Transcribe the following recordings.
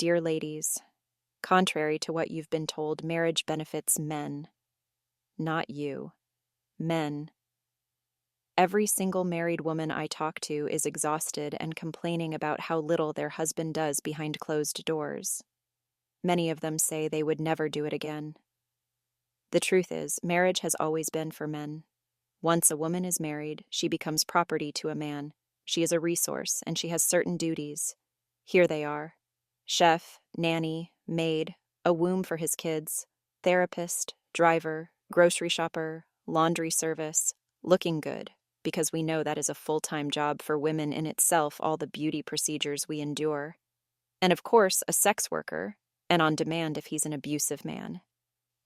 Dear ladies, contrary to what you've been told, marriage benefits men, not you. Men. Every single married woman I talk to is exhausted and complaining about how little their husband does behind closed doors. Many of them say they would never do it again. The truth is, marriage has always been for men. Once a woman is married, she becomes property to a man. She is a resource, and she has certain duties. Here they are: chef, nanny, maid, a womb for his kids, therapist, driver, grocery shopper, laundry service, looking good, because we know that is a full-time job for women in itself, all the beauty procedures we endure. And of course, a sex worker, and on demand if he's an abusive man.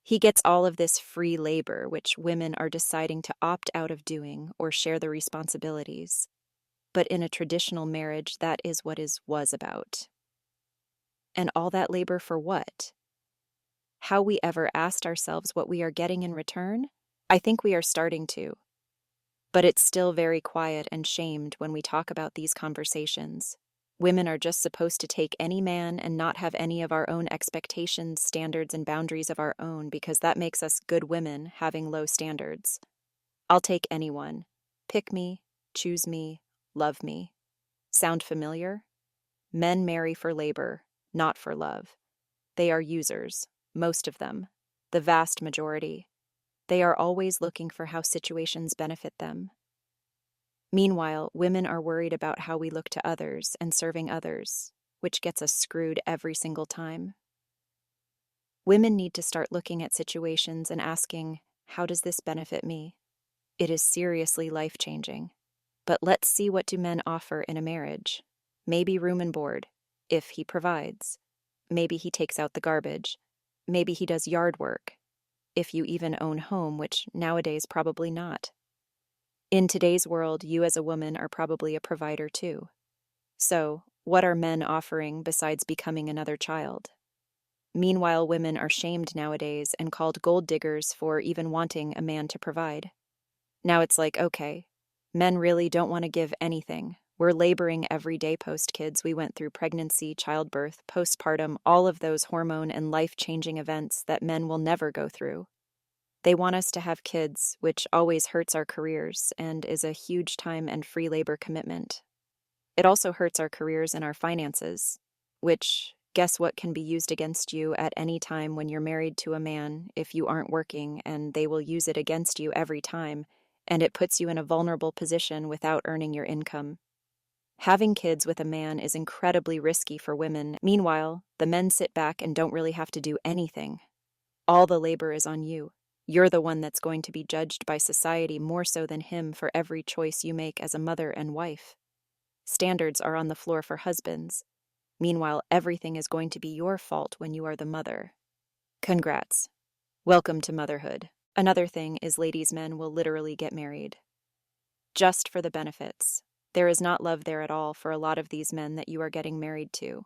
He gets all of this free labor, which women are deciding to opt out of doing or share the responsibilities. But in a traditional marriage, that is what was about. And all that labor for what? How we ever asked ourselves what we are getting in return? I think we are starting to. But it's still very quiet and shamed when we talk about these conversations. Women are just supposed to take any man and not have any of our own expectations, standards, and boundaries of our own, because that makes us good women having low standards. I'll take anyone. Pick me, choose me, love me. Sound familiar? Men marry for labor, not for love. They are users, most of them, the vast majority. They are always looking for how situations benefit them. Meanwhile, women are worried about how we look to others and serving others, which gets us screwed every single time. Women need to start looking at situations and asking, how does this benefit me? It is seriously life-changing. But let's see, what do men offer in a marriage? Maybe room and board, if he provides. Maybe he takes out the garbage. Maybe he does yard work, if you even own home, which nowadays probably not. In today's world, you as a woman are probably a provider too. So, what are men offering besides becoming another child? Meanwhile, women are shamed nowadays and called gold diggers for even wanting a man to provide. Now it's like, okay, men really don't want to give anything. We're laboring every day post-kids. We went through pregnancy, childbirth, postpartum, all of those hormone and life-changing events that men will never go through. They want us to have kids, which always hurts our careers and is a huge time and free labor commitment. It also hurts our careers and our finances, which, guess what, can be used against you at any time when you're married to a man if you aren't working, and they will use it against you every time, and it puts you in a vulnerable position without earning your income. Having kids with a man is incredibly risky for women. Meanwhile, the men sit back and don't really have to do anything. All the labor is on you. You're the one that's going to be judged by society more so than him for every choice you make as a mother and wife. Standards are on the floor for husbands. Meanwhile, everything is going to be your fault when you are the mother. Congrats. Welcome to motherhood. Another thing is, ladies, men will literally get married. Just for the benefits. There is not love there at all for a lot of these men that you are getting married to.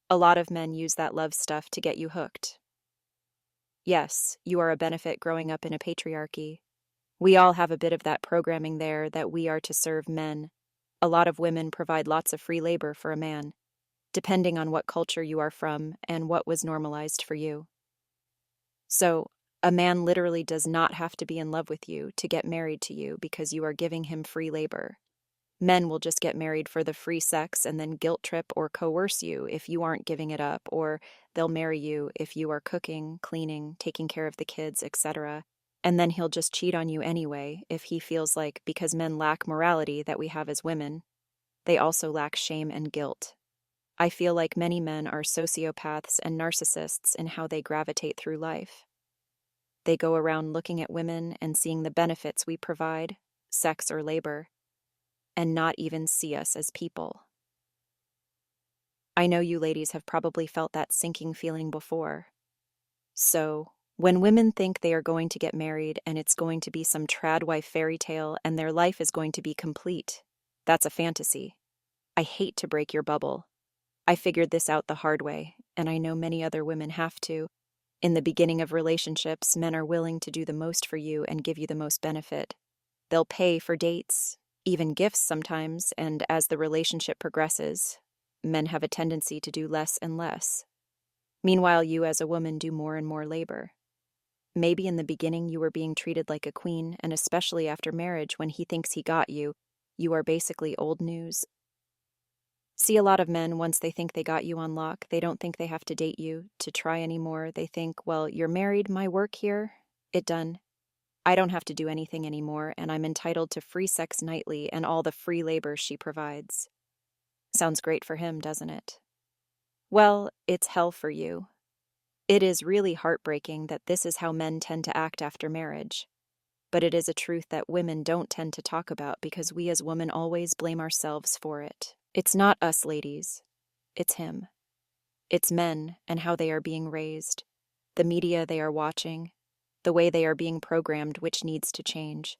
A lot of men use that love stuff to get you hooked. Yes, you are a benefit growing up in a patriarchy. We all have a bit of that programming there that we are to serve men. A lot of women provide lots of free labor for a man, depending on what culture you are from and what was normalized for you. So, a man literally does not have to be in love with you to get married to you because you are giving him free labor. Men will just get married for the free sex and then guilt trip or coerce you if you aren't giving it up, or they'll marry you if you are cooking, cleaning, taking care of the kids, etc. And then he'll just cheat on you anyway if he feels like, because men lack morality that we have as women, they also lack shame and guilt. I feel like many men are sociopaths and narcissists in how they gravitate through life. They go around looking at women and seeing the benefits we provide, sex or labor, and not even see us as people. I know you ladies have probably felt that sinking feeling before. So, when women think they are going to get married and it's going to be some trad wife fairy tale and their life is going to be complete, that's a fantasy. I hate to break your bubble. I figured this out the hard way, and I know many other women have to. In the beginning of relationships, men are willing to do the most for you and give you the most benefit. They'll pay for dates, even gifts sometimes, and as the relationship progresses, men have a tendency to do less and less. Meanwhile, you as a woman do more and more labor. Maybe in the beginning you were being treated like a queen, and especially after marriage when he thinks he got you, you are basically old news. See, a lot of men, once they think they got you on lock, they don't think they have to date you to try anymore. They think, well, you're married, my work here, it done. I don't have to do anything anymore, and I'm entitled to free sex nightly and all the free labor she provides. Sounds great for him, doesn't it? Well, it's hell for you. It is really heartbreaking that this is how men tend to act after marriage. But it is a truth that women don't tend to talk about because we as women always blame ourselves for it. It's not us, ladies. It's him. It's men and how they are being raised, the media they are watching, the way they are being programmed, which needs to change.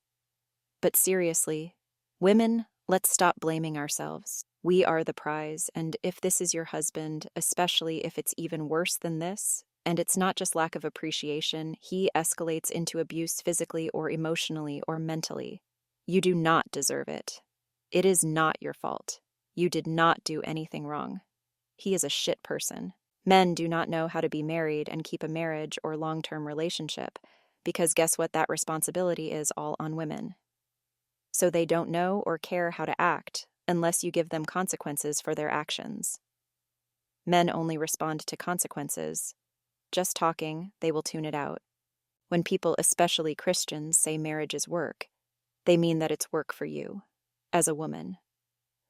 But seriously, women, let's stop blaming ourselves. We are the prize, and if this is your husband, especially if it's even worse than this, and it's not just lack of appreciation, he escalates into abuse physically or emotionally or mentally, you do not deserve it. It is not your fault. You did not do anything wrong. He is a shit person. Men do not know how to be married and keep a marriage or long-term relationship, because guess what? That responsibility is all on women. So they don't know or care how to act unless you give them consequences for their actions. Men only respond to consequences. Just talking, they will tune it out. When people, especially Christians, say marriage is work, they mean that it's work for you, as a woman.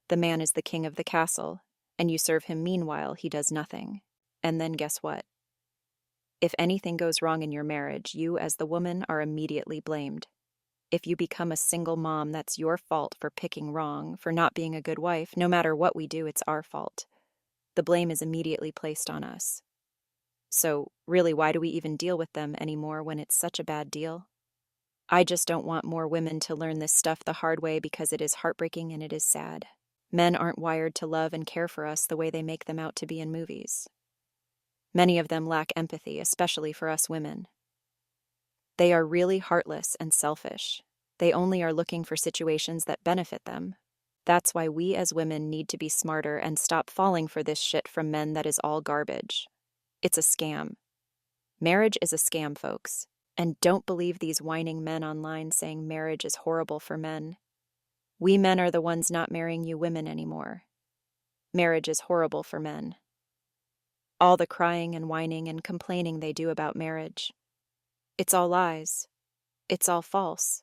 The man is the king of the castle, and you serve him. Meanwhile, he does nothing. And then guess what? If anything goes wrong in your marriage, you as the woman are immediately blamed. If you become a single mom, that's your fault for picking wrong, for not being a good wife. No matter what we do, it's our fault. The blame is immediately placed on us. So, really, why do we even deal with them anymore when it's such a bad deal? I just don't want more women to learn this stuff the hard way because it is heartbreaking and it is sad. Men aren't wired to love and care for us the way they make them out to be in movies. Many of them lack empathy, especially for us women. They are really heartless and selfish. They only are looking for situations that benefit them. That's why we as women need to be smarter and stop falling for this shit from men that is all garbage. It's a scam. Marriage is a scam, folks. And don't believe these whining men online saying marriage is horrible for men. We men are the ones not marrying you women anymore. Marriage is horrible for men. All the crying and whining and complaining they do about marriage. It's all lies. It's all false.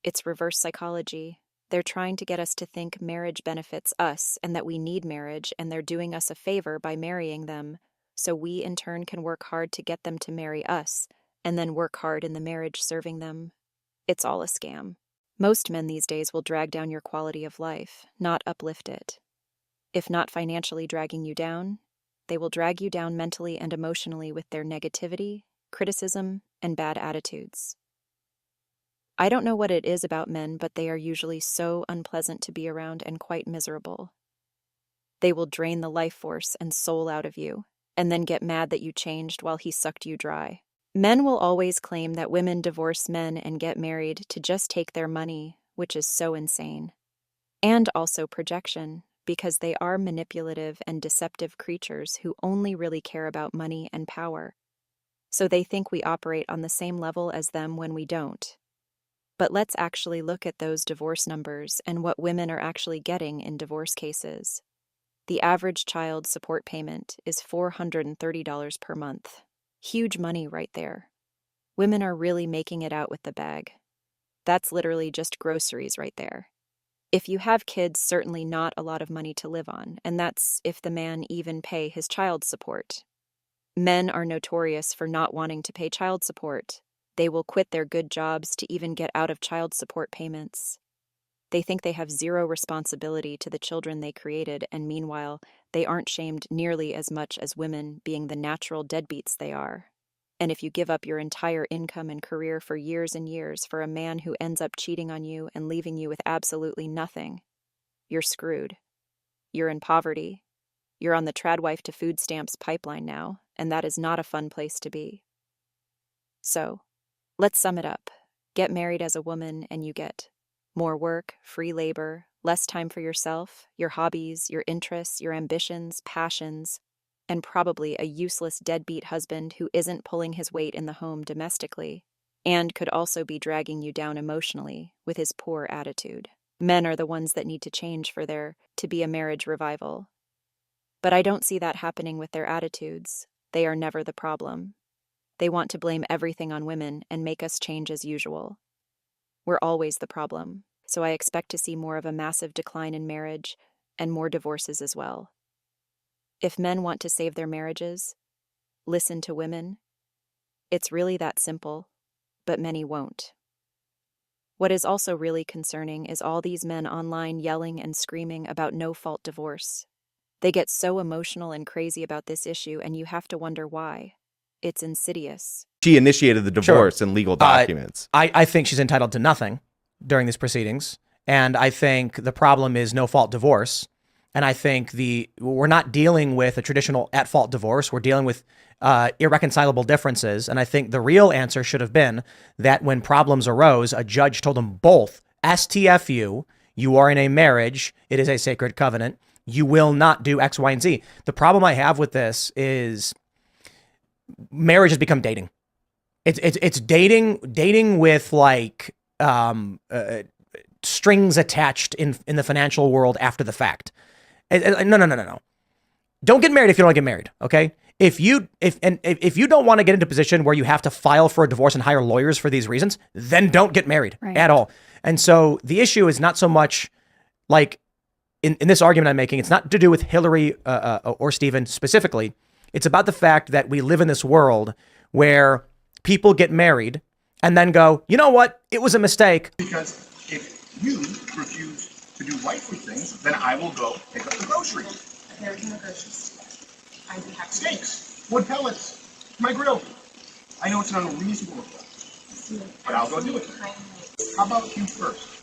It's reverse psychology. They're trying to get us to think marriage benefits us and that we need marriage, and they're doing us a favor by marrying them, so we in turn can work hard to get them to marry us, and then work hard in the marriage serving them. It's all a scam. Most men these days will drag down your quality of life, not uplift it. If not financially dragging you down, they will drag you down mentally and emotionally with their negativity, criticism, and bad attitudes. I don't know what it is about men, but they are usually so unpleasant to be around and quite miserable. They will drain the life force and soul out of you, and then get mad that you changed while he sucked you dry. Men will always claim that women divorce men and get married to just take their money, which is so insane. And also projection, because they are manipulative and deceptive creatures who only really care about money and power. So they think we operate on the same level as them when we don't. But let's actually look at those divorce numbers and what women are actually getting in divorce cases. The average child support payment is $430 per month. Huge money right there. Women are really making it out with the bag. That's literally just groceries right there. If you have kids, certainly not a lot of money to live on, and that's if the man even pay his child support. Men are notorious for not wanting to pay child support. They will quit their good jobs to even get out of child support payments. They think they have zero responsibility to the children they created, and meanwhile, they aren't shamed nearly as much as women, being the natural deadbeats they are. And if you give up your entire income and career for years and years for a man who ends up cheating on you and leaving you with absolutely nothing, you're screwed. You're in poverty. You're on the tradwife to food stamps pipeline now, and that is not a fun place to be. So, let's sum it up. Get married as a woman and you get more work, free labor, Less time for yourself, your hobbies, your interests, your ambitions, passions, and probably a useless deadbeat husband who isn't pulling his weight in the home domestically, and could also be dragging you down emotionally with his poor attitude. Men are the ones that need to change for there to be a marriage revival. But I don't see that happening with their attitudes. They are never the problem. They want to blame everything on women and make us change as usual. We're always the problem, so I expect to see more of a massive decline in marriage and more divorces as well. If men want to save their marriages, listen to women. It's really that simple, but many won't. What is also really concerning is all these men online yelling and screaming about no-fault divorce. They get so emotional and crazy about this issue, and you have to wonder why. It's insidious. She initiated the divorce and legal documents. I think she's entitled to nothing during these proceedings. And I think the problem is no-fault divorce. And I think we're not dealing with a traditional at-fault divorce. We're dealing with irreconcilable differences. And I think the real answer should have been that when problems arose, a judge told them both, STFU, you are in a marriage. It is a sacred covenant. You will not do X, Y, and Z. The problem I have with this is marriage has become dating. It's dating with like strings attached in the financial world after the fact. No. Don't get married if you don't want to get married. Okay. If you don't want to get into a position where you have to file for a divorce and hire lawyers for these reasons, then don't get married at all. And so the issue is not so much like in this argument I'm making, it's not to do with Hillary or Stephen specifically. It's about the fact that we live in this world where people get married and then go, you know what? It was a mistake. Because if you refuse to do wifely things, then I will go pick up the groceries. There is no groceries. I do have Steaks, wood pellets, my grill. I know it's an unreasonable request, but I'll go do it. How about you first?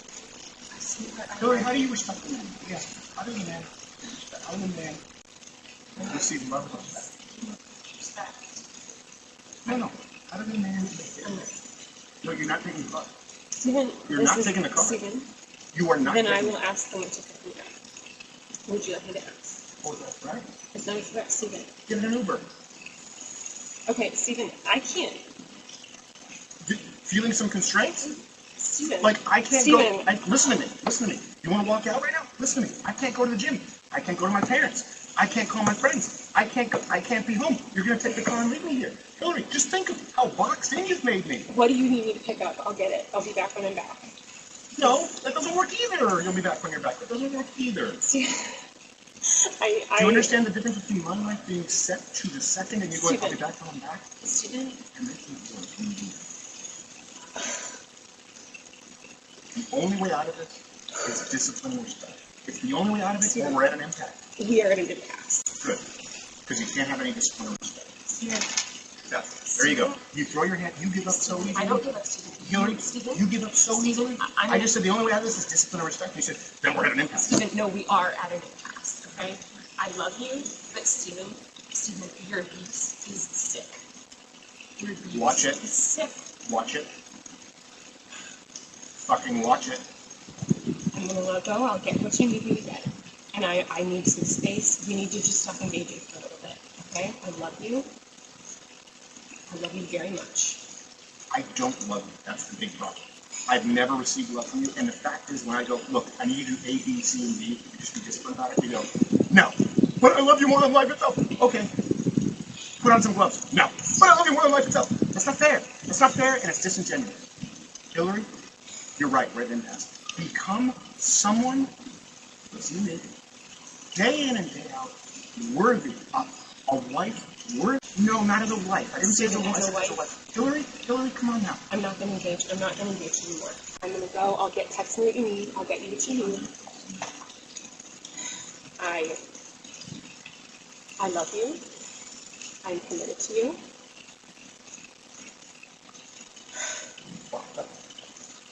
Hillary, how do you respect the man? Yes. How does a man respect? How does a man receive love and respect? No. How does a man respect? No, you're not taking the car. Stephen, you're not taking the car. Stephen, you are not. Then I will ask someone to pick me up. Would you like me to ask? Oh, that's right. It's not a threat, Stephen. Get an Uber. Okay, Stephen, I can't. Feeling some constraints? Stephen. Like, I can't Stephen. go. Listen to me. You want to walk out right now? Listen to me. I can't go to the gym. I can't go to my parents. I can't call my friends. I can't be home. You're going to take the car and leave me here. Hillary, just think of how boxed in you've made me. What do you need me to pick up? I'll get it. I'll be back when I'm back. No, that doesn't work either. You'll be back when you're back. That doesn't work either. Do you understand the difference between my life being set to the second and you going, I'll be back when I'm back? Stephen. The only way out of it is discipline and respect. It's the only way out of it, or we're at an impasse. We are at an impasse. Good. Because you can't have any discipline and respect. Stephen. There you go. You throw your hand, you give up so easily. I don't give up, Stephen. Hillary, Stephen? you give up so easily. I just said the only way out of this is discipline and respect. You said, then we're at an impasse. Stephen, no, we are at an impasse, okay? I love you, but Stephen, your abuse is sick. Your abuse Watch it. is sick. Watch it. Fucking watch it. I'm gonna let go. I'll get what you need me to get. And I need some space. We need to just stop engaging for a little bit, okay? I love you. I love you very much. I don't love you. That's the big problem. I've never received love from you. And the fact is, when I go, look, I need you to do A, B, C, and D, you just be disciplined about it, you go, no. But I love you more than life itself. Okay. Put on some gloves. No. But I love you more than life itself. That's not fair. That's not fair, and it's disingenuous. Hillary, you're right. We're at an impasse. Become someone, listen to me, day in and day out, worthy of a wife. No, not as a wife. I didn't say as a wife. Hillary, come on now. I'm not gonna engage. I'm not gonna engage anymore. I'm gonna go. I'll text me what you need. I'll get you what you need. I love you. I'm committed to you.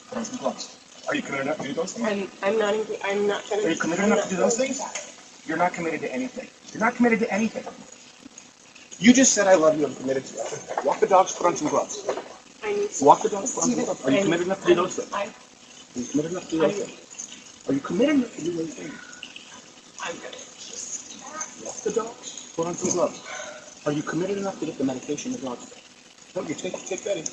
Put on some gloves. Are you committed enough to do those things? I'm not gonna. Are you committed enough to do those things? You're not committed to anything. You're not committed to anything. You just said I love you. I'm committed to you. Walk the dogs. Put on some gloves. I need to walk the dogs. Put on some gloves. Are you committed enough to do those things? Are you committed enough to do those things? Are you committed enough to do anything? I'm gonna just Walk the dog, put on some gloves. Are you committed enough to get the medication the dog's got? Don't you take Betty?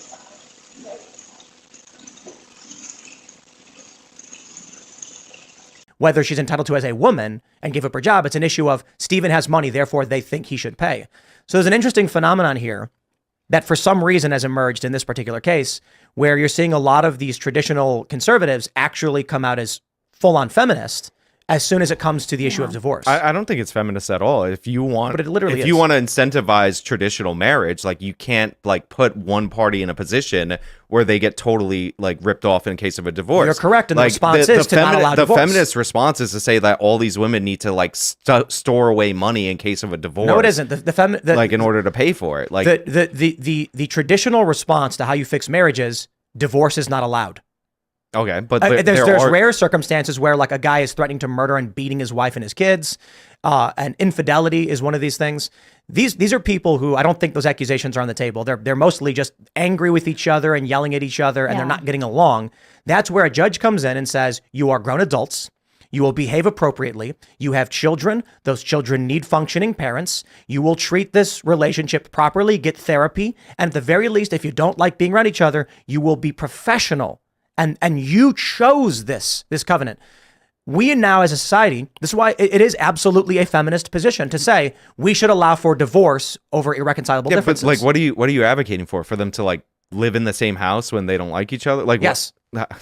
Whether she's entitled to as a woman and give up her job, it's an issue of Stephen has money, therefore they think he should pay. So there's an interesting phenomenon here that for some reason has emerged in this particular case, where you're seeing a lot of these traditional conservatives actually come out as full-on feminist as soon as it comes to the issue of divorce. I don't think it's feminist at all. If you want, But it literally if you is. want to incentivize traditional marriage, like you can't like put one party in a position where they get totally like ripped off in case of a divorce. You're correct, and the like, response is to not allow the divorce. feminist response is to say that all these women need to like store away money in case of a divorce. No, it isn't. Like in order to pay for it. Like the traditional response to how you fix marriage is divorce is not allowed. okay, but There's are rare circumstances where like a guy is threatening to murder and beating his wife and his kids, and infidelity is one of these things. These are people who I don't think those accusations are on the table. They're mostly just angry with each other and yelling at each other, and they're not getting along. That's where a judge comes in and says, "You are grown adults. You will behave appropriately. You have children. Those children need functioning parents. You will treat this relationship properly, get therapy, and at the very least, if you don't like being around each other, you will be professional." And you chose this covenant. We now as a society, this is why it is absolutely a feminist position to say we should allow for divorce over irreconcilable differences. But like, what are you advocating for? For them to like live in the same house when they don't like each other? Like, yes,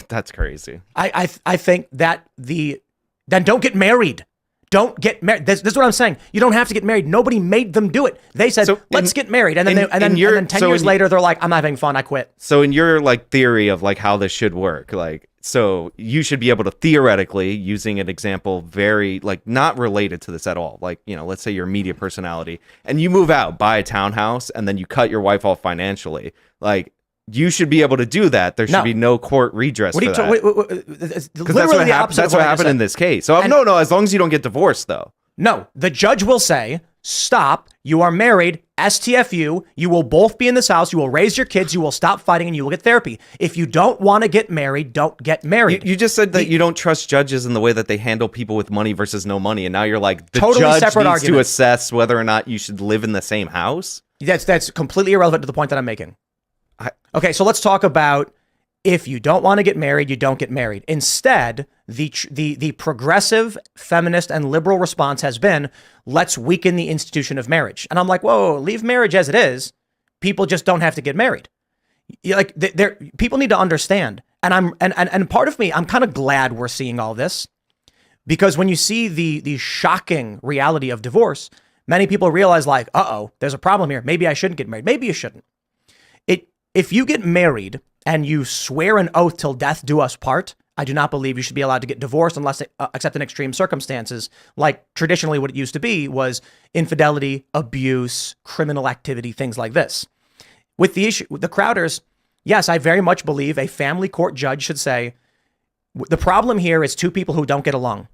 that's crazy. I think that then don't get married. Don't get married. This is what I'm saying. You don't have to get married. Nobody made them do it. They said, let's get married. And then 10 years later, they're like, I'm not having fun. I quit. So in your like theory of like how this should work, like, so you should be able to theoretically, using an example very like not related to this at all. Like, you know, let's say you're a media personality and you move out, buy a townhouse, and then you cut your wife off financially. Like, you should be able to do that. There should be no court redress for that. Because That's what happened in this case. So no, as long as you don't get divorced, though. No, the judge will say, stop, you are married, STFU, you will both be in this house, you will raise your kids, you will stop fighting, and you will get therapy. If you don't want to get married, don't get married. You just said that you don't trust judges in the way that they handle people with money versus no money, and now you're like, the totally judge separate needs argument. to assess whether or not you should live in the same house? That's completely irrelevant to the point that I'm making. Okay, so let's talk about if you don't want to get married, you don't get married. Instead, the progressive, feminist, and liberal response has been, let's weaken the institution of marriage. And I'm like, whoa, leave marriage as it is. People just don't have to get married. Like, people need to understand. And part of me, I'm kind of glad we're seeing all this, because when you see the shocking reality of divorce, many people realize like, there's a problem here. Maybe I shouldn't get married. Maybe you shouldn't. If you get married and you swear an oath till death do us part, I do not believe you should be allowed to get divorced unless except in extreme circumstances. Like traditionally what it used to be was infidelity, abuse, criminal activity, things like this. With the issue, with the Crowders, yes, I very much believe a family court judge should say, the problem here is two people who don't get along.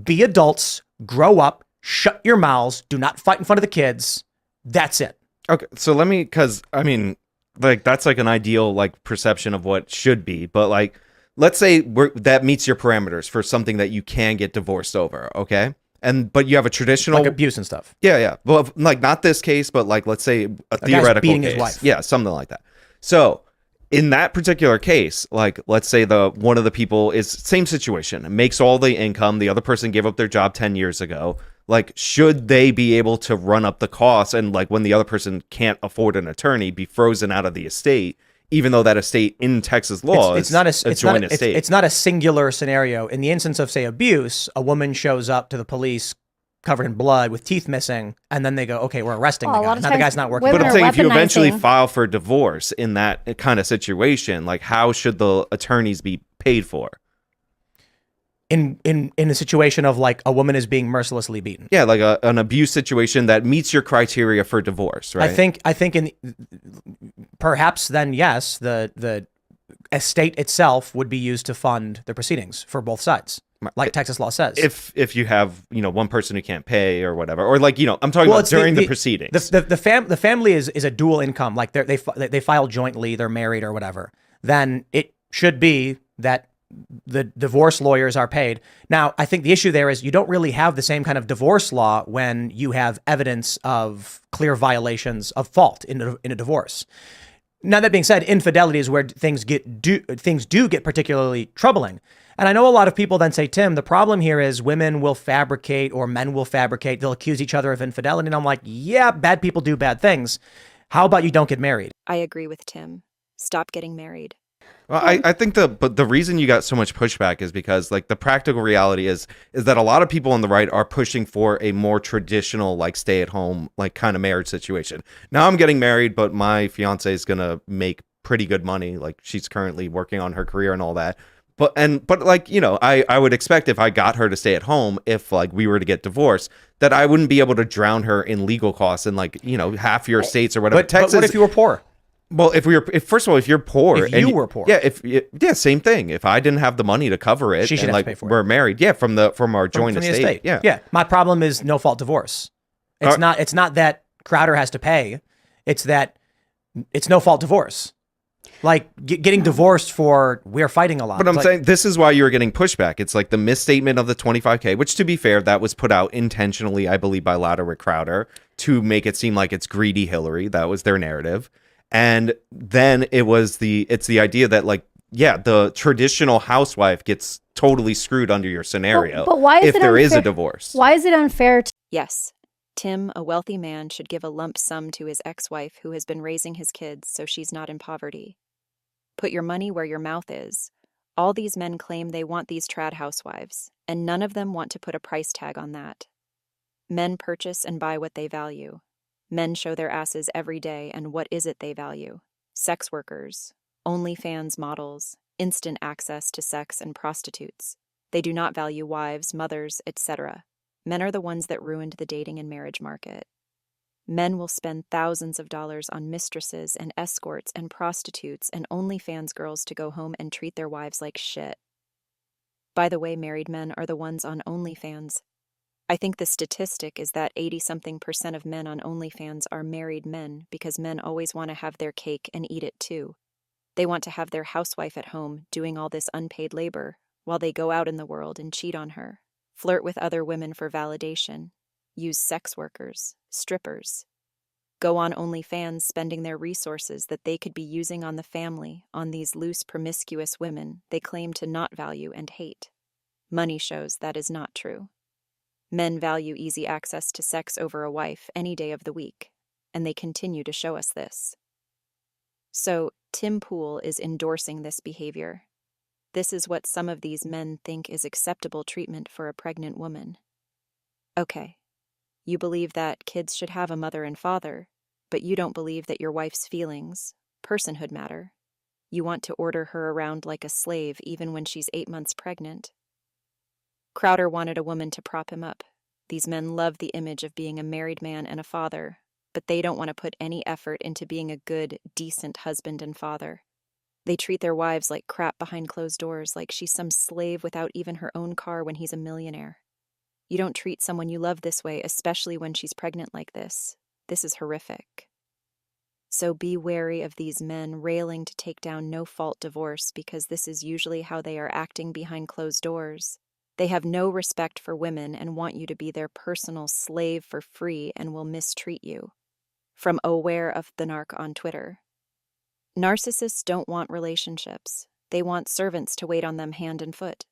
Be adults, grow up, shut your mouths, do not fight in front of the kids. That's it. Okay, so let me, because I mean, like that's like an ideal like perception of what should be, but like let's say that meets your parameters for something that you can get divorced over, okay? But you have a traditional like abuse and stuff. Yeah. Well, like not this case, but like let's say a theoretical beating case. his wife. Yeah, something like that. So in that particular case, like let's say one of the people is same situation, makes all the income, the other person gave up their job 10 years ago. Like, should they be able to run up the costs and like when the other person can't afford an attorney, be frozen out of the estate, even though that estate in Texas law is a joint estate? It's not a singular scenario. In the instance of, say, abuse, a woman shows up to the police covered in blood with teeth missing, and then they go, okay, we're arresting the guy. Now the guy's not working. But I'm saying if you eventually file for divorce in that kind of situation, like how should the attorneys be paid for? In a situation of like a woman is being mercilessly beaten. Yeah, like an abuse situation that meets your criteria for divorce, right? I think in perhaps then yes, the estate itself would be used to fund the proceedings for both sides, like Texas law says. If you have one person who can't pay or whatever, or like I'm talking about during the proceedings. The family is a dual income, like they file jointly, they're married or whatever. Then it should be that the divorce lawyers are paid. Now, I think the issue there is you don't really have the same kind of divorce law when you have evidence of clear violations of fault in a divorce. Now, that being said, infidelity is where things do get particularly troubling. And I know a lot of people then say, Tim, the problem here is women will fabricate or men will fabricate. They'll accuse each other of infidelity. And I'm like, yeah, bad people do bad things. How about you don't get married? I agree with Tim. Stop getting married. Well, I think the reason you got so much pushback is because like the practical reality is that a lot of people on the right are pushing for a more traditional like stay at home like kind of marriage situation. Now I'm getting married, but my fiance is gonna make pretty good money. Like she's currently working on her career and all that. But like, you know, I would expect if I got her to stay at home, if like we were to get divorced, that I wouldn't be able to drown her in legal costs and like, you know, half your estates or whatever. But what if you were poor? Well, first of all, if you're poor, If you were poor. yeah, same thing. If I didn't have the money to cover it, She should and have like to pay for it. we're married, yeah, from our joint From the estate, yeah. Yeah. My problem is no fault divorce. It's not that Crowder has to pay. It's that it's no fault divorce. Like getting divorced for we're fighting a lot. But I'm It's saying this is why you were getting pushback. It's like the misstatement of the 25K, which to be fair, that was put out intentionally, I believe, by Louder Crowder to make it seem like it's greedy Hillary. That was their narrative. And then it's the idea that like, yeah, the traditional housewife gets totally screwed under your scenario. But why is if it there is a unfair- divorce? Why is it unfair to Yes, Tim, a wealthy man, should give a lump sum to his ex-wife who has been raising his kids so she's not in poverty. Put your money where your mouth is. All these men claim they want these trad housewives, and none of them want to put a price tag on that. Men purchase and buy what they value. Men show their asses every day, and what is it they value? Sex workers, OnlyFans models, instant access to sex and prostitutes. They do not value wives, mothers, etc. Men are the ones that ruined the dating and marriage market. Men will spend thousands of dollars on mistresses and escorts and prostitutes and OnlyFans girls to go home and treat their wives like shit. By the way, married men are the ones on OnlyFans. I think the statistic is that 80-something% of men on OnlyFans are married men because men always want to have their cake and eat it too. They want to have their housewife at home doing all this unpaid labor while they go out in the world and cheat on her, flirt with other women for validation, use sex workers, strippers, go on OnlyFans spending their resources that they could be using on the family on these loose, promiscuous women they claim to not value and hate. Money shows that is not true. Men value easy access to sex over a wife any day of the week, and they continue to show us this. So, Tim Pool is endorsing this behavior. This is what some of these men think is acceptable treatment for a pregnant woman. Okay, you believe that kids should have a mother and father, but you don't believe that your wife's feelings, personhood matter. You want to order her around like a slave even when she's 8 months pregnant. Crowder wanted a woman to prop him up. These men love the image of being a married man and a father, but they don't want to put any effort into being a good, decent husband and father. They treat their wives like crap behind closed doors, like she's some slave without even her own car when he's a millionaire. You don't treat someone you love this way, especially when she's pregnant like this. This is horrific. So be wary of these men railing to take down no-fault divorce because this is usually how they are acting behind closed doors. They have no respect for women and want you to be their personal slave for free and will mistreat you. From Aware of the Narc on Twitter. Narcissists don't want relationships. They want servants to wait on them hand and foot.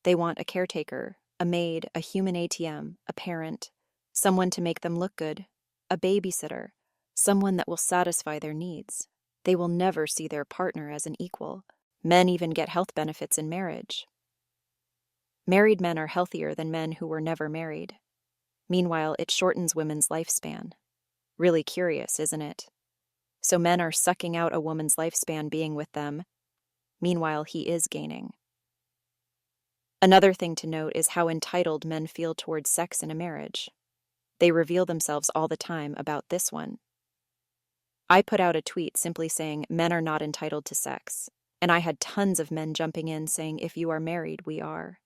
They want a caretaker, a maid, a human ATM, a parent, someone to make them look good, a babysitter, someone that will satisfy their needs. They will never see their partner as an equal. Men even get health benefits in marriage. Married men are healthier than men who were never married. Meanwhile, it shortens women's lifespan. Really curious, isn't it? So men are sucking out a woman's lifespan being with them. Meanwhile, he is gaining. Another thing to note is how entitled men feel towards sex in a marriage. They reveal themselves all the time about this one. I put out a tweet simply saying men are not entitled to sex, and I had tons of men jumping in saying if you are married, we are.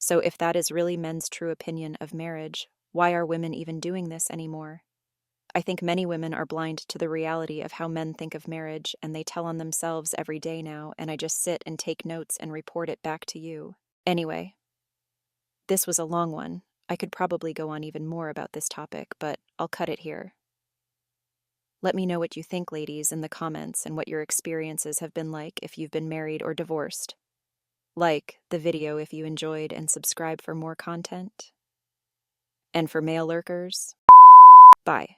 So if that is really men's true opinion of marriage, why are women even doing this anymore? I think many women are blind to the reality of how men think of marriage, and they tell on themselves every day now, and I just sit and take notes and report it back to you. Anyway, this was a long one. I could probably go on even more about this topic, but I'll cut it here. Let me know what you think, ladies, in the comments and what your experiences have been like if you've been married or divorced. Like the video if you enjoyed and subscribe for more content. And for male lurkers, bye.